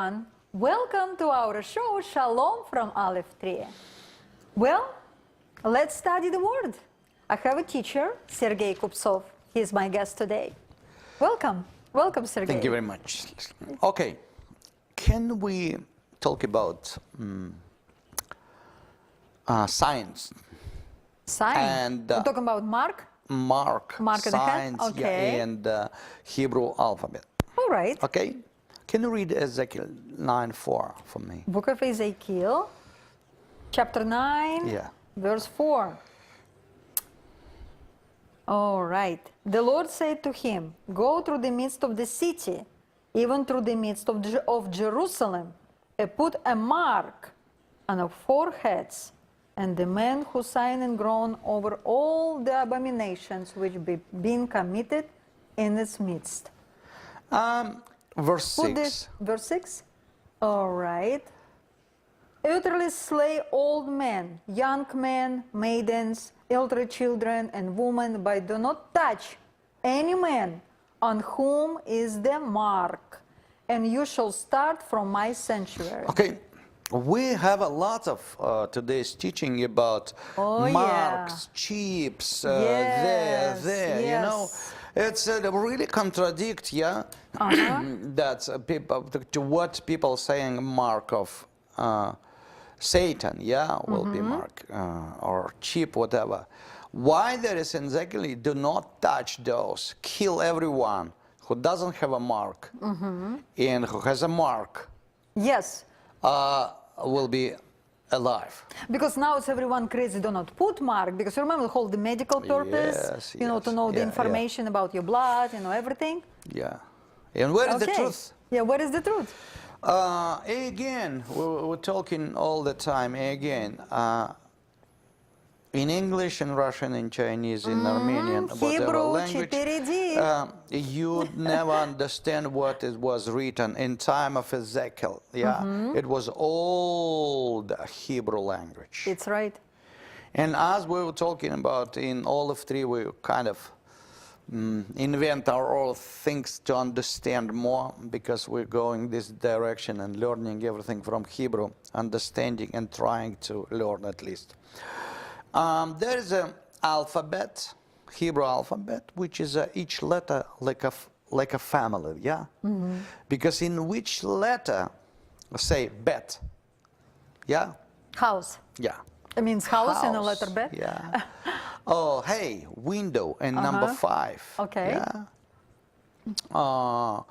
everyone. Welcome to our show, Shalom from Aleph Tree. Well, let's study the word. I have a teacher, Sergei Kuptsov. He's my guest today. Welcome. Welcome, Sergei. Thank you very much. Okay. Can we talk about science? Science? And, We're talking about Mark? Mark science, okay. Yeah, and Hebrew alphabet. All right. Okay. Can you read Ezekiel 9:4 for me? Book of Ezekiel, chapter 9, Yeah. verse 4. All right. The Lord said to him, go through the midst of the city, even through the midst of Jerusalem, and put a mark on our foreheads, and the men who sign and groan over all the abominations which be been committed in its midst. Verse 6. Verse 6? All right. Utterly slay old men, young men, maidens, elderly children, and women, but do not touch any man on whom is the mark, and you shall start from my sanctuary. Okay. We have a lot of today's teaching about marks, chips, Yes, there, you know. It's really contradict, yeah, that's people to what people saying mark of Satan, yeah, will be mark or chip, whatever. Why there is exactly do not touch those, kill everyone who doesn't have a mark and who has a mark. Yes. Will be alive. Because now it's everyone crazy, do not put mark, because you remember the whole the medical purpose, yes, you know, to know the information about your blood, you know, everything. Yeah. And where is the truth? Yeah, where is the truth? Again, we're talking all the time, again, in English, in Russian, in Chinese, in Armenian, whatever Hebrew, language, you never understand what it was written in time of Ezekiel. Yeah, it was old Hebrew language. It's right. And as we were talking about in Aleph Tree, we kind of invent our own things to understand more, because we're going this direction and learning everything from Hebrew, understanding and trying to learn at least. There is an alphabet, Hebrew alphabet, which is each letter like a family, yeah? Because in which letter, say bet, yeah? House. Yeah. It means house in a letter bet? Yeah. Oh, hey, window and number 5. Okay. Yeah.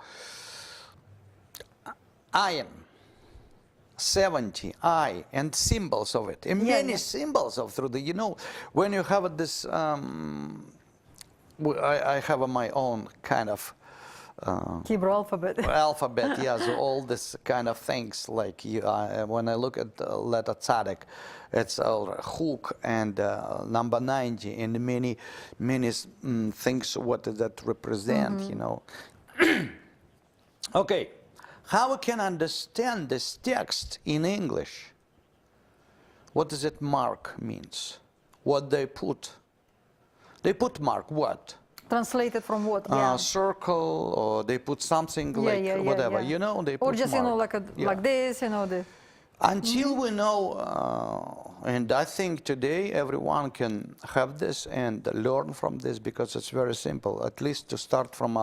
Iron. 70, I, and symbols of it, and many symbols of through the, you know, when you have this, I have my own kind of Hebrew alphabet. alphabet, yes, all this kind of things, like when I look at the letter Tzaddik, it's a hook and number 90, and many things what does that represent, you know. Okay. How we can understand this text in English? What does it mark means? What they put? They put mark what? Translated from what? Circle, or they put something like whatever. You know, they put or just mark. You know, like this, you know, the. Until we know, and I think today everyone can have this and learn from this, because it's very simple. At least to start from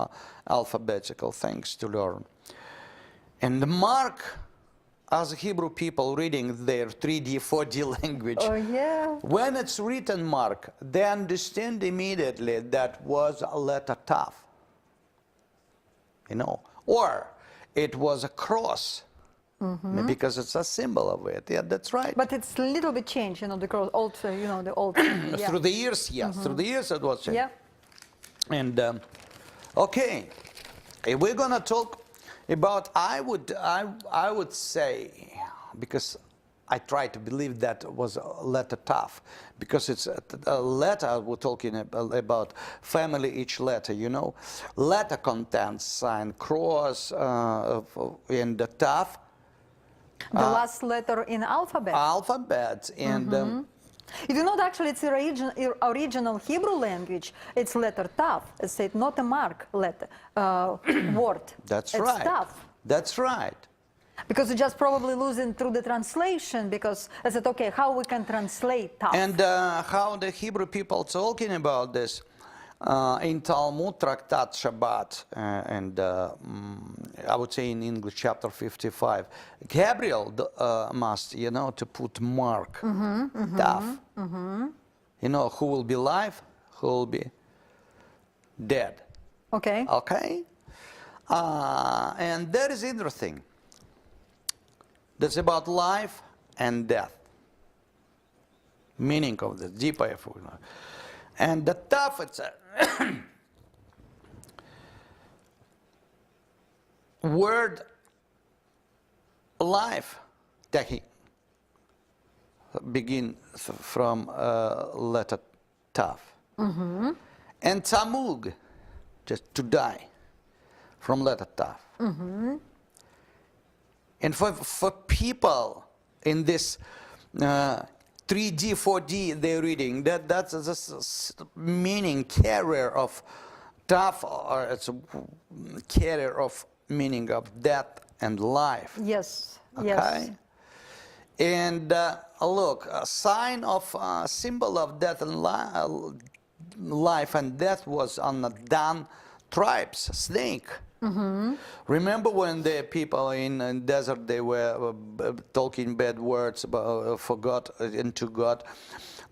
alphabetical things to learn. And the mark, as Hebrew people reading their 3D, 4D language, when it's written mark, they understand immediately that was a letter TAV, you know, or it was a cross, because it's a symbol of it. Yeah, that's right. But it's a little bit changed, you know, the cross, old, you know, the old. Through the years, yes, through the years it was changed. Yeah. And okay, if we're gonna talk about, I would say, because I try to believe that was a letter TAV, because it's a letter we're talking about family, each letter, you know. Letter contains sign, cross, in the TAV. The last letter in alphabet. Alphabet, and You know, actually, it's original Hebrew language. It's letter TAV. It's not a mark letter word. That's it's right. TAV. That's right. Because you just probably losing through the translation, because I said, okay, how we can translate TAV? And how the Hebrew people talking about this in Talmud Tractat Shabbat, and I would say in English chapter 55, Gabriel must, to put mark, TAV. Who will be alive, who will be dead. Okay. Okay? And that is interesting. That's about life and death. Meaning of the deeper. And the TAV, it's a word life that begins from letter TAV. And Tamug, just to die, from letter TAV. And for people in this 3D, 4D they're reading, that's the meaning, carrier of TAV, or it's a carrier of meaning of death and life. Yes. Okay? Yes. And look, a sign of symbol of death and life and death was on the Dan tribes, snake. Remember when the people in the desert, they were talking bad words about, for God and to God.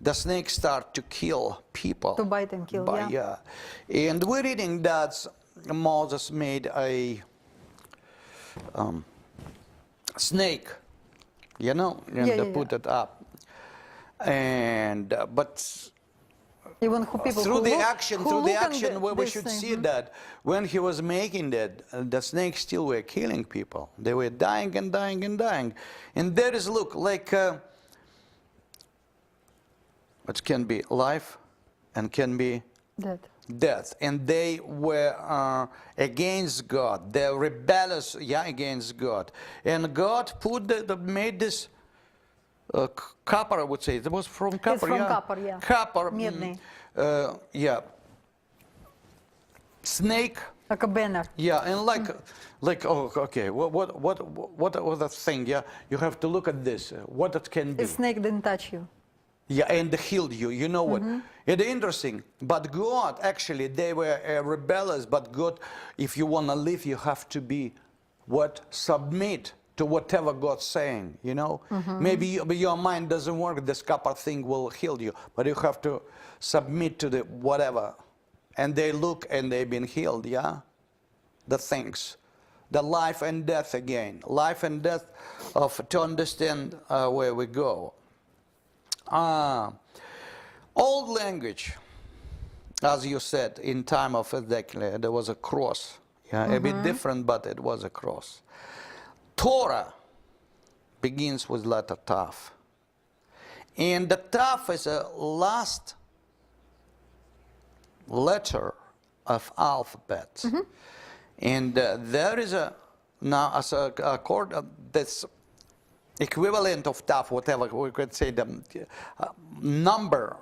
The snakes start to kill people. To bite and kill, yeah. And we're reading that Moses made a snake, and they put it up. And but Even who people through who the look, action, who through the look on action, we this should thing, see that when he was making that, the snakes still were killing people. They were dying and dying and dying. And there is, look, like, it can be life and can be death. And they were against God. They're rebellious, against God. And God made this copper, I would say. It was from copper, It's from copper, yeah. Copper. Медный. Snake. Like a banner. Yeah, and oh, okay. What other thing? Yeah, you have to look at this. What it can be. The snake didn't touch you. Yeah, and healed you. You know what? It's interesting. But God, actually, they were rebellious. But God, if you want to live, you have to be submit to whatever God's saying. Maybe your mind doesn't work. This copper thing will heal you, but you have to submit to the whatever. And they look and they've been healed. Yeah, the things, the life and death again, life and death to understand where we go. Old language, as you said, in time of Ezekiel, there was a cross. A bit different, but it was a cross. Torah begins with letter TAV. And the TAV is a last letter of alphabet. And there is this equivalent of TAV, whatever we could say, the number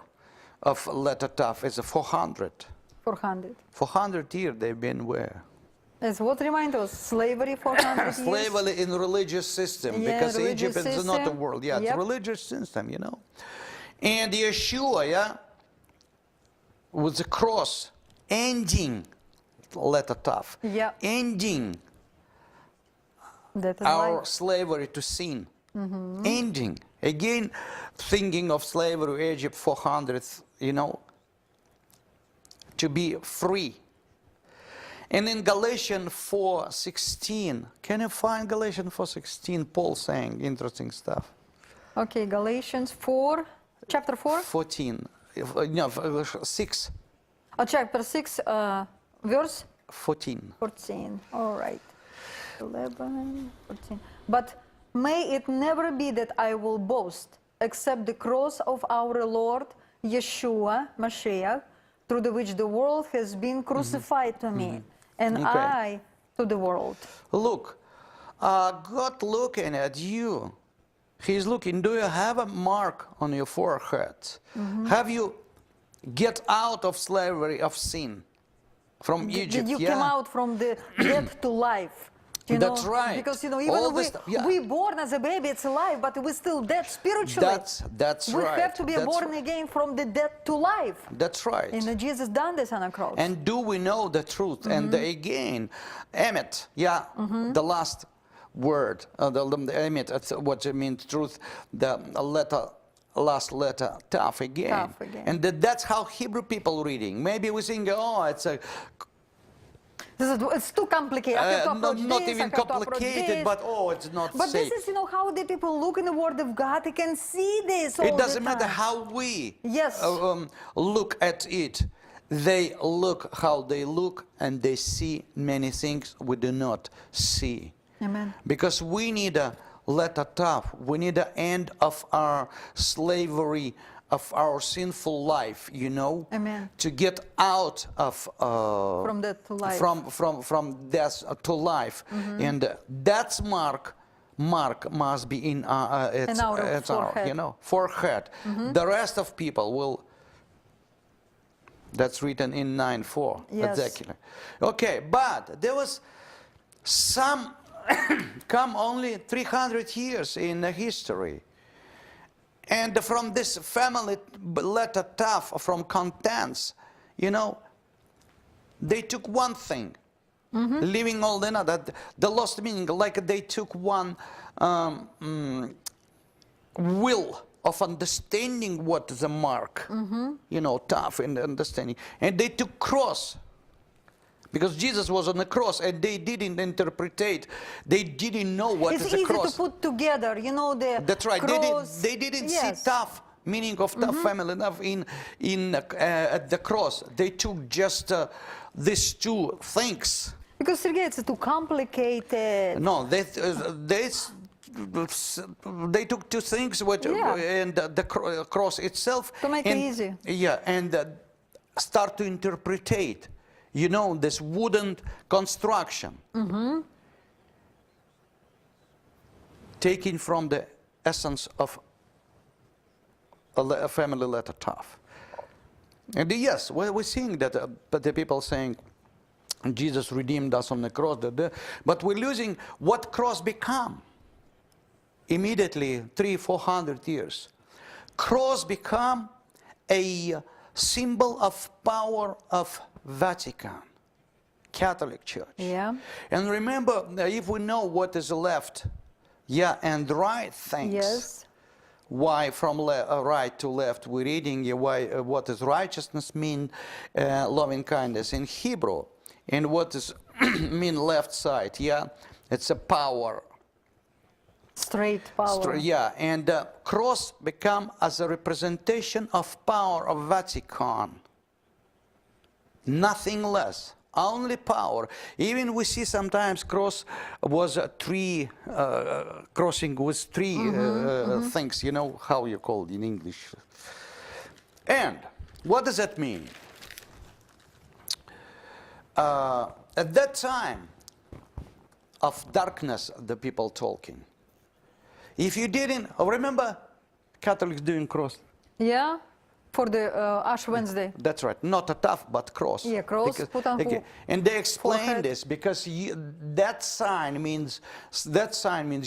of letter TAV is 400. 400. 400 years they've been where? As what reminds us, slavery 400 years. Slavery in religious system, because religious Egypt is not a system. world. It's a religious system, And Yeshua, with the cross, ending letter TAV, ending That is our life. slavery to sin, ending. Again, thinking of slavery, Egypt 400, to be free. And in Galatians 4:16, can you find Galatians 4:16? Paul saying interesting stuff. Okay, Galatians 4, chapter 4? 14, 6. Oh, chapter 6, verse 14. 14. All right. 11, 14. But may it never be that I will boast, except the cross of our Lord Yeshua, Mashiach, through which the world has been crucified to me, and I to the world. Look, God looking at you. He's looking, do you have a mark on your forehead? Have you get out of slavery of sin from Egypt? Did you come out from the death to life? That's right. Because All even this stuff, yeah. we born as a baby, it's alive, but we're still dead spiritually. That's we right. have to be That's born right. again from the dead to life. That's right. And Jesus done this on the cross. And do we know the truth? And again, Emmet, the last word, the Emmet, that's what it means, truth, the last letter, TAV again. TAV again. And that's how Hebrew people reading. Maybe we think, oh, it's a It's too complicated. I have to approach not this, even I have to approach complicated, this. but oh, it's not But safe. this is, how the people look in the Word of God, they can see this all It doesn't the matter time. how we Yes. look at it. They look how they look, and they see many things we do not see. Amen. Because we need a letter TAV. We need an end of our slavery, of our sinful life, Amen. to get out of From death to life. from death to life. And that's mark must be in our forehead. The rest of people will. That's written in 9:4. Yes. Exactly. Okay, but there was some come only 300 years in the history. And from this family letter TAV, from contents, they took one thing, leaving all the other. The lost meaning, like they took one will of understanding what is a mark, TAV and understanding. And they took cross. Because Jesus was on the cross and they didn't interpret, they didn't know what is a cross. It's easy to put together, the That's right. cross. They didn't Yes. see TAV, meaning of TAV family enough at the cross. They took just these two things. Because, Sergey, it's too complicated. No, they took two things, and the cross itself. To make it easy. Yeah, and start to interpret. This wooden construction, taken from the essence of a family letter TAV. And yes, we're seeing that the people saying Jesus redeemed us on the cross, but we're losing what cross become. Immediately, 300-400 years, cross become a symbol of power of Vatican, Catholic Church. Yeah. And remember, if we know what is left, and right things. Yes. Why from right to left we're reading what does righteousness mean, loving kindness in Hebrew, and what does mean left side? It's a power. Straight power. And cross become as a representation of power of Vatican. Nothing less, only power. Even we see sometimes cross was a tree, crossing with three things, how you call it in English. And what does that mean? At that time of darkness, the people talking. If you didn't, remember Catholics doing cross? Yeah, for the Ash Wednesday. That's right, not a TAV, but cross. Yeah, cross, put on and they explain forehead. this because that sign means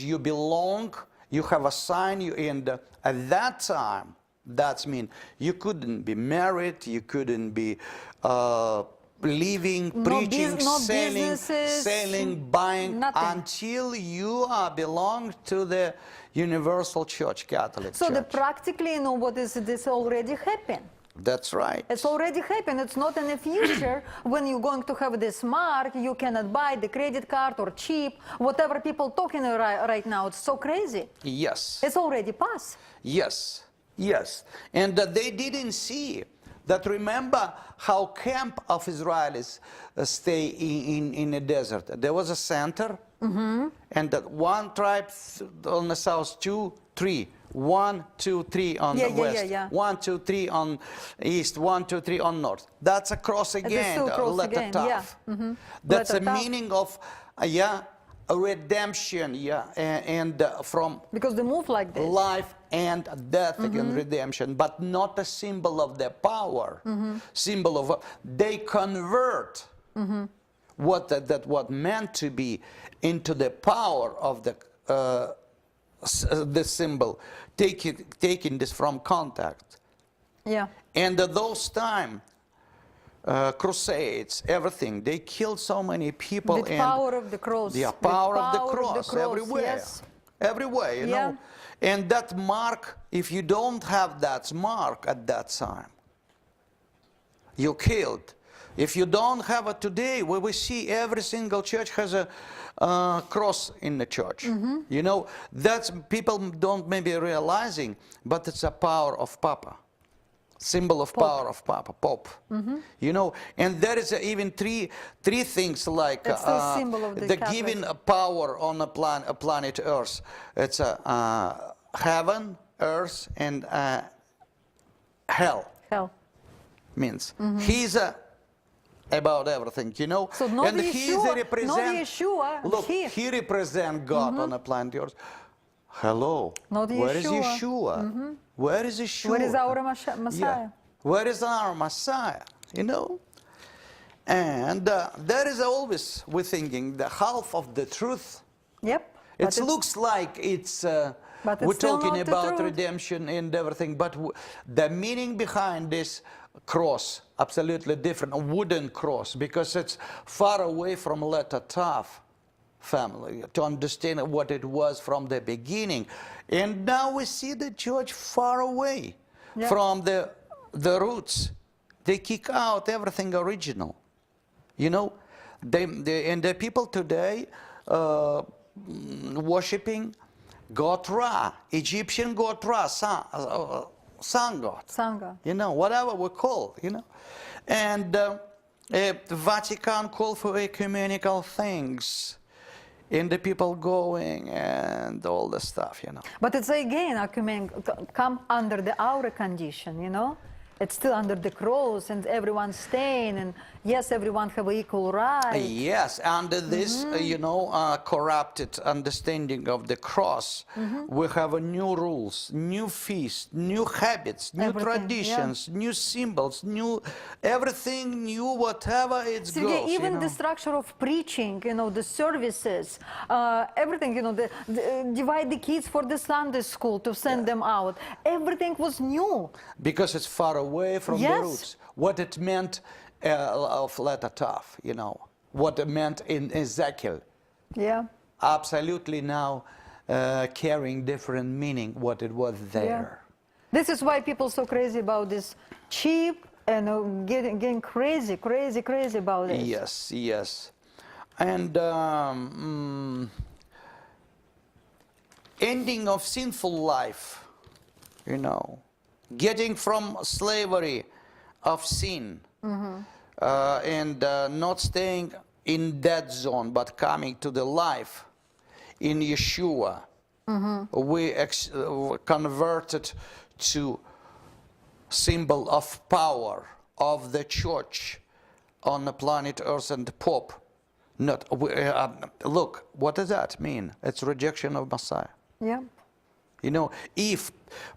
you belong, you have a sign, and at that time, that means you couldn't be married, you couldn't be living, preaching, selling, buying, nothing. until you belong to the Universal Church, Catholic So Church. practically, what is this already happened? That's right. It's already happened. It's not in the future when you're going to have this mark. You cannot buy the credit card or cheap, whatever people talking right now. It's so crazy. Yes. It's already passed. Yes. Yes. And they didn't see that. Remember how camp of Israelis stay in the desert. There was a center, and that one tribe on the south, 2, 3. 1, 2, 3 on the west. 1, 2, 3 on east. 1, 2, 3 on north. That's a cross again. Letter TAV. That's the meaning of a redemption. And from because they move like this. Life and death again, redemption, but not a symbol of their power. Symbol of they convert. what meant to be into the power of the symbol, taking this from contact. Yeah. And those time, crusades, everything, they killed so many people. The and power of the cross. the The power of the power cross everywhere. Yes. Everywhere, you Yeah. know. And that mark, if you don't have that mark at that time, you're killed. If you don't have it today, where we see every single church has a cross in the church. You know, that's people don't maybe realizing, but it's a power of Papa. Symbol of power of Papa, Pope. You know, and there is even three things like It's the symbol of the Catholic. giving a power on a planet Earth. It's heaven, earth, and hell. Hell. Means he's about everything, you know. So not and he's Yeshua, represent. not Yeshua. Look, he represents God on the planet Earth. Hello. Not Where is Yeshua. Yeshua? Where is Yeshua? Where is our Messiah? Yeah. Where is our Messiah? You know? And there is always, we're thinking, the half of the truth. Yep. It looks like it's, but it's we're still talking not the about truth. redemption and everything, but the meaning behind this cross, absolutely different, a wooden cross, because it's far away from letter TAV family, to understand what it was from the beginning. And now we see the church far away from the roots. They kick out everything original. You know, and the people today worshipping God Ra, Egyptian God Ra, sun god. Sun god. You know, whatever we call, you know. And Vatican call for ecumenical things. And the people going and all the stuff, you know. But it's again, come under the our condition, you know. It's still under the cross, and everyone's staying, and yes, everyone have equal right. Yes, under this, you know, corrupted understanding of the cross, we have new rules, new feasts, new habits, new traditions, new symbols, new everything, new whatever it goes. Even you know? the structure of preaching, you know, the services, everything, you know, divide the kids for the Sunday school to send them out. Everything was new. Because it's far away from the roots. What it meant of letter TAV, you know, what it meant in Ezekiel. Yeah. Absolutely now carrying different meaning what it was there. Yeah. This is why people so crazy about this cheap and getting crazy about it. Yes, yes. And ending of sinful life, you know, getting from slavery of sin, and not staying in that zone, but coming to the life in Yeshua. We converted to symbol of power of the church on the planet Earth and the Pope. Not look, what does that mean? It's rejection of Messiah. Yeah. You know, if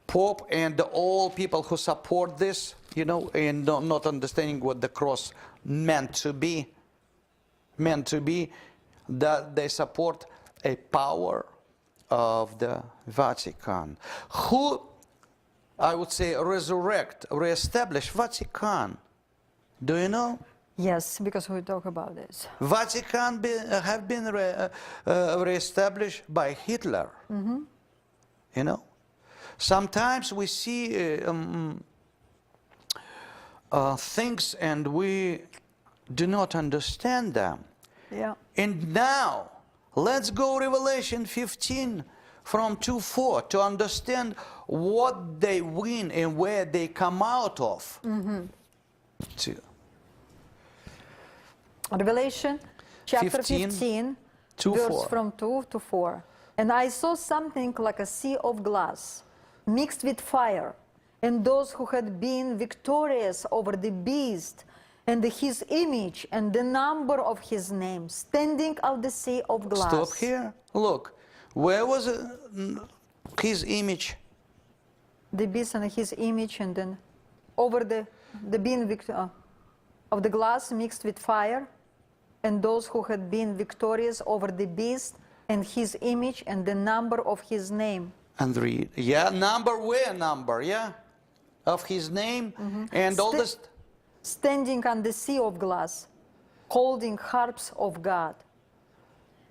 Pope and all people who support this, you know, and not understanding what the cross meant to be, that they support a power of the Vatican, who, I would say, reestablish Vatican. Do you know? Yes, because we talk about this. Vatican have been reestablished by Hitler. You know, sometimes we see things and we do not understand them. Yeah. And now, let's go Revelation 15 from 2:4 to understand what they win and where they come out of. Revelation chapter 15 verse from 2 to 4. And I saw something like a sea of glass mixed with fire, and those who had been victorious over the beast and his image and the number of his name, standing out the sea of glass. Stop here. Look, where was his image? The beast and his image, and then over the being of the glass mixed with fire, and those who had been victorious over the beast and his image and the number of his name. And read. Yeah, number, where number? Yeah, of his name and all this. Standing on the sea of glass, holding harps of God.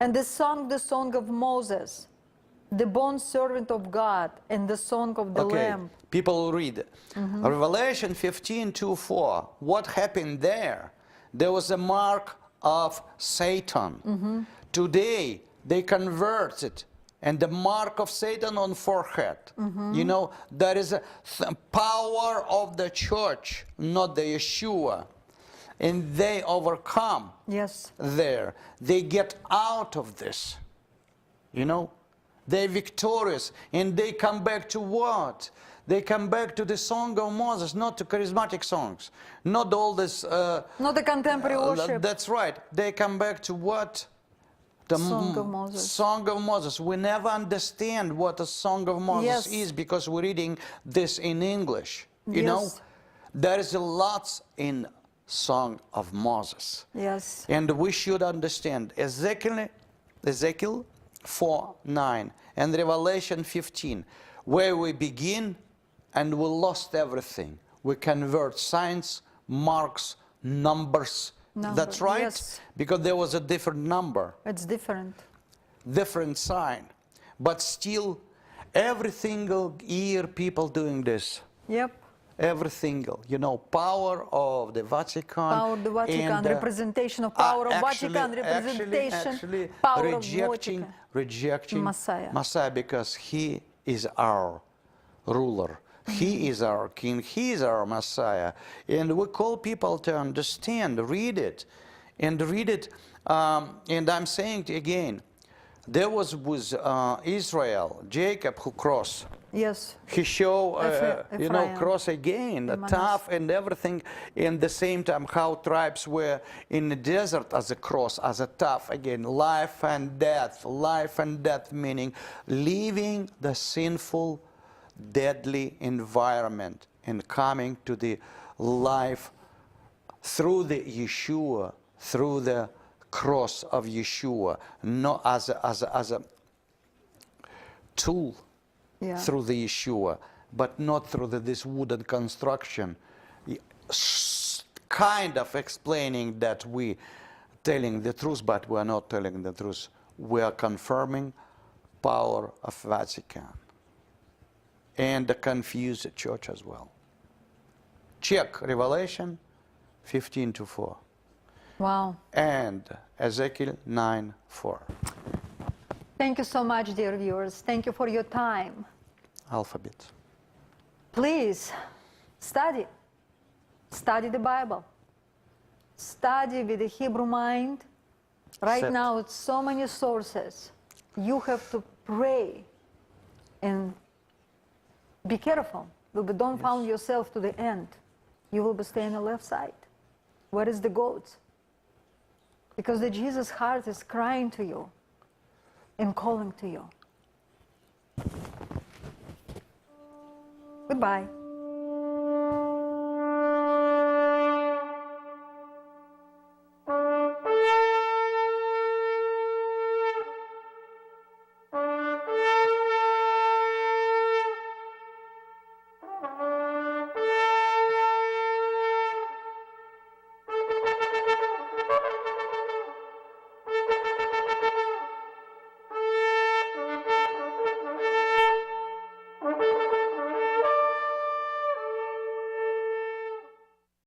And they sung the song of Moses, the bond servant of God, and the song of the Lamb. People will read. Revelation 15:2-4. What happened there? There was a mark of Satan. Today, they converted, and the mark of Satan on forehead. You know, there is a power of the church, not the Yeshua. And they overcome there. They get out of this. You know, they're victorious. And they come back to what? They come back to the Song of Moses, not to charismatic songs. Not all this... not the contemporary worship. That's right. They come back to what? The Song of Moses. Song of Moses. We never understand what a Song of Moses is because we're reading this in English. You know, there is lots in Song of Moses. Yes. And we should understand Ezekiel 4:9 and Revelation 15, where we begin and we lost everything. We convert signs, marks, numbers. That's right? Yes. Because there was a different number. It's different. Different sign. But still, every single year people doing this. Yep. Every single, you know, power of the Vatican. Power of the Vatican, and, representation of power of Vatican, representation, power of Vatican. Rejecting Messiah. Messiah because he is our ruler. He is our king. He is our Messiah. And we call people to understand, read it. And read it. And I'm saying again, there was with Israel, Jacob who crossed. Yes. He show, you know, cross again, the the TAV and everything. In the same time, how tribes were in the desert as a cross, as a TAV again, life and death, meaning leaving the sinful, deadly environment and coming to the life through the Yeshua, through the cross of Yeshua, not as a tool. Through the Yeshua, but not through this wooden construction, kind of explaining that we telling the truth, but we are not telling the truth. We are confirming power of Vatican and the confused church as well. Check Revelation 15:4. Wow. And Ezekiel 9:4. Thank you so much, dear viewers. Thank you for your time. Alphabet. Please study. Study the Bible. Study with the Hebrew mind. Right now, it's so many sources. You have to pray and be careful. But don't found yourself to the end. You will be staying on the left side. Where is the goat? Because the Jesus heart is crying to you and calling to you. Goodbye.